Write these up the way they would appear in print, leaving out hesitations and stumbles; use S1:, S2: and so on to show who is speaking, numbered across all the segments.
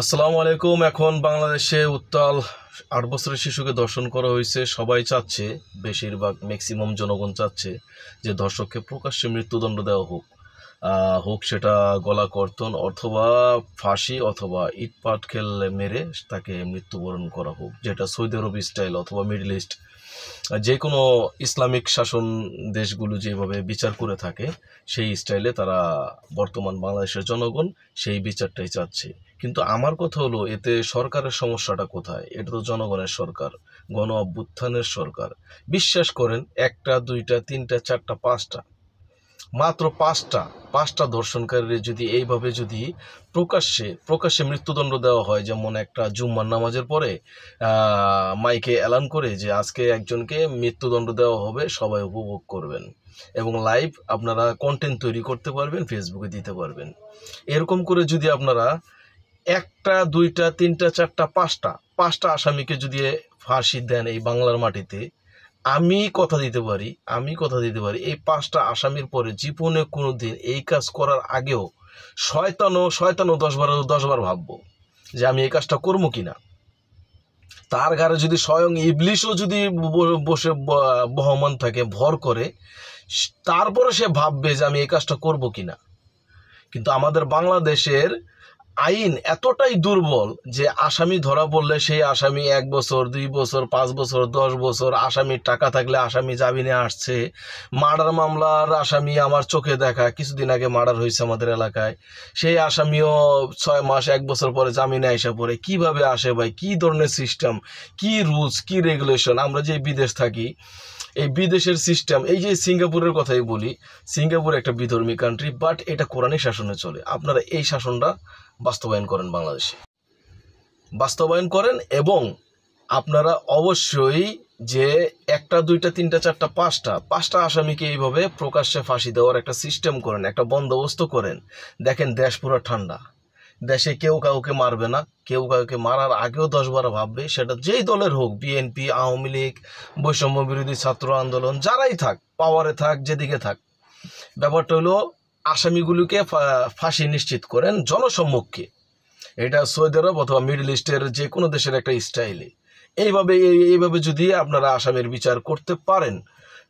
S1: আসসালামু আলাইকুম। এখন বাংলাদেশে উত্তাল ৮ বছরের শিশুকে ধর্ষণ করা হয়েছে। সবাই চাচ্ছে, বেশিরভাগ ম্যাক্সিমাম জনগণ চাচ্ছে যে ধর্ষককে প্রকাশ্যে মৃত্যুদণ্ড দেওয়া হোক। হোক সেটা গলা কর্তন অথবা ফাঁসি অথবা ইটপাট খেললে মেরে তাকে মৃত্যুবরণ করা হোক, যেটা সৌদি আরব স্টাইল অথবা মিডল ইস্ট যে কোনো ইসলামিক শাসন দেশগুলো যেভাবে বিচার করে থাকে সেই স্টাইলে তারা বর্তমান বাংলাদেশের জনগণ সেই বিচারটাই চাচ্ছে। কিন্তু আমার কথা হলো, এতে সরকারের সমস্যাটা কোথায়? এটা তো জনগণের সরকার, গণ অভ্যুত্থানের সরকার। বিশ্বাস করেন, একটা দুইটা তিনটা চারটা পাঁচটা, মাত্র পাঁচটা ধর্ষণকারীর যদি এইভাবে যদি প্রকাশ্যে মৃত্যুদণ্ড দেওয়া হয়, যেমন একটা জুম্মার নামাজের পরে মাইকে এলান করে যে আজকে একজনকে মৃত্যুদণ্ড দেওয়া হবে, সবাই উপভোগ করবেন এবং লাইভ আপনারা কন্টেন্ট তৈরি করতে পারবেন, ফেসবুকে দিতে পারবেন। এরকম করে যদি আপনারা একটা দুইটা তিনটা চারটা পাঁচটা আসামিকে যদি ফাঁসি দেন এই বাংলার মাটিতে, আমি কথা দিতে পারি এই 5টা আসামির পরে জীবনে কোনো দিন এই কাজ করার আগেও শয়তানও 10 বার ভাববো যে আমি এই কাজটা করবো কিনা। তার ঘাড়ে যদি স্বয়ং ইবলিশও যদি বসে বহমান থাকে, ভর করে, তারপরে সে ভাববে যে আমি এই কাজটা করবো কিনা। কিন্তু আমাদের বাংলাদেশের আইন এতটাই দুর্বল যে আসামি ধরা পড়লে সেই আসামি 1 বছর 2 বছর 5 বছর 10 বছর, আসামির টাকা থাকলে আসামি জামিনে আসছে। মার্ডার মামলার আসামি আমার চোখে দেখা, কিছুদিন আগে মার্ডার হয়েছে আমাদের এলাকায়, সেই আসামিও 6 মাস 1 বছর পরে জামিনে আইসা পড়ে। কিভাবে আসে ভাই? কি ধরনের সিস্টেম, কি রুলস, কি রেগুলেশন? আমরা যে বিদেশ থাকি, এই বিদেশের সিস্টেম, এই যে সিঙ্গাপুরের কথাই বলি, সিঙ্গাপুর একটা বিধর্মী কান্ট্রি, বাট এটা কোরআনী শাসনে চলে। আপনারা এই শাসনটা বাস্তবায়ন করেন, বাংলাদেশে বাস্তবায়ন করেন, এবং আপনারা অবশ্যই যে একটা দুইটা তিনটা চারটা পাঁচটা আসামিকে এইভাবে প্রকাশ্যে ফাঁসি দেওয়ার একটা সিস্টেম করেন, একটা বন্দোবস্ত করেন। দেখেন দেশ পুরো ঠান্ডা, দেশে কেউ কাউকে মারবে না, কেউ কাউকে মারার আগেও 10 বার ভাববে, সেটা যেই দলের হোক, বিএনপি, আওয়ামী লীগ, বৈষম্য বিরোধী ছাত্র আন্দোলন, যারাই থাক, পাওয়ারে থাক, যেদিকে থাক। ব্যাপারটা হলো আসামিগুলোকে ফাঁসি নিশ্চিত করেন জনসম্মুখে। এটা সৌদি আরব অথবা মিডল ইস্টের যে কোনো দেশের একটা স্টাইলে এইভাবে যদি আপনারা আসামির বিচার করতে পারেন,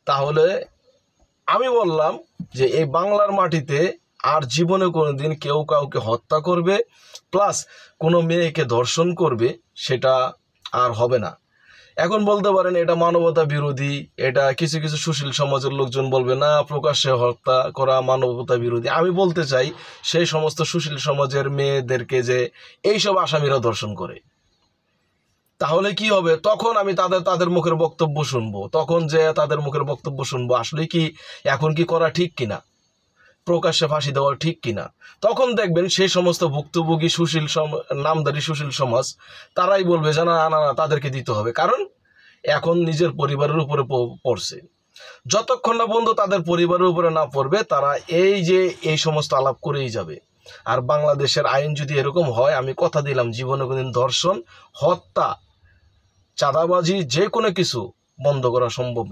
S1: তাহলে আমি বললাম যে এই বাংলার মাটিতে আর জীবনে কোনো দিন কেউ কাউকে হত্যা করবে প্লাস কোনো মেয়েকে ধর্ষণ করবে সেটা আর হবে না। এখন বলতে পারেন এটা মানবতা বিরোধী, এটা কিছু কিছু সুশীল সমাজের লোকজন বলবে না প্রকাশ্যে হত্যা করা মানবতা বিরোধী। আমি বলতে চাই, সেই সমস্ত সুশীল সমাজের মেয়েদেরকে যে এইসব আসামিরা ধর্ষণ করে, তাহলে কি হবে? তখন আমি তাদের মুখের বক্তব্য শুনবো, আসলে কি এখন কি করা ঠিক কিনা, প্রকাশ্যে ফাঁসি দেওয়া ঠিক কিনা। তখন দেখবেন সেই সমস্ত ভুক্তভোগী নামধারী সুশীল সমাজ তারাই বলবে যে না না না, তাদেরকে দিতে হবে, কারণ এখন নিজের পরিবারের উপরে পড়ছে। যতক্ষণ না বন্ধু তাদের পরিবারের উপরে না পড়বে, তারা এই সমস্ত আলাপ করেই যাবে। আর বাংলাদেশের আইন যদি এরকম হয়, আমি কথা দিলাম জীবনে কোনদিন ধর্ষণ, হত্যা, চাঁদাবাজি, যে কোনো কিছু বন্ধ করা সম্ভব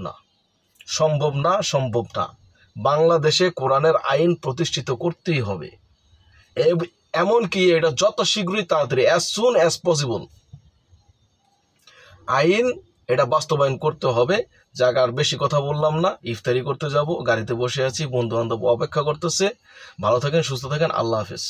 S1: না। বাংলাদেশে কোরআনের আইন প্রতিষ্ঠিত করতেই হবে, এমনকি এটা যত শীঘ্রই তাড়াতাড়ি, অ্যাজ সুন অ্যাজ পসিবল আইন এটা বাস্তবায়ন করতে হবে। যাক, আর বেশি কথা বললাম না, ইফতারি করতে যাব, গাড়িতে বসে আছি, বন্ধু বান্ধব অপেক্ষা করতেছে। ভালো থাকেন, সুস্থ থাকেন, আল্লাহ হাফেজ।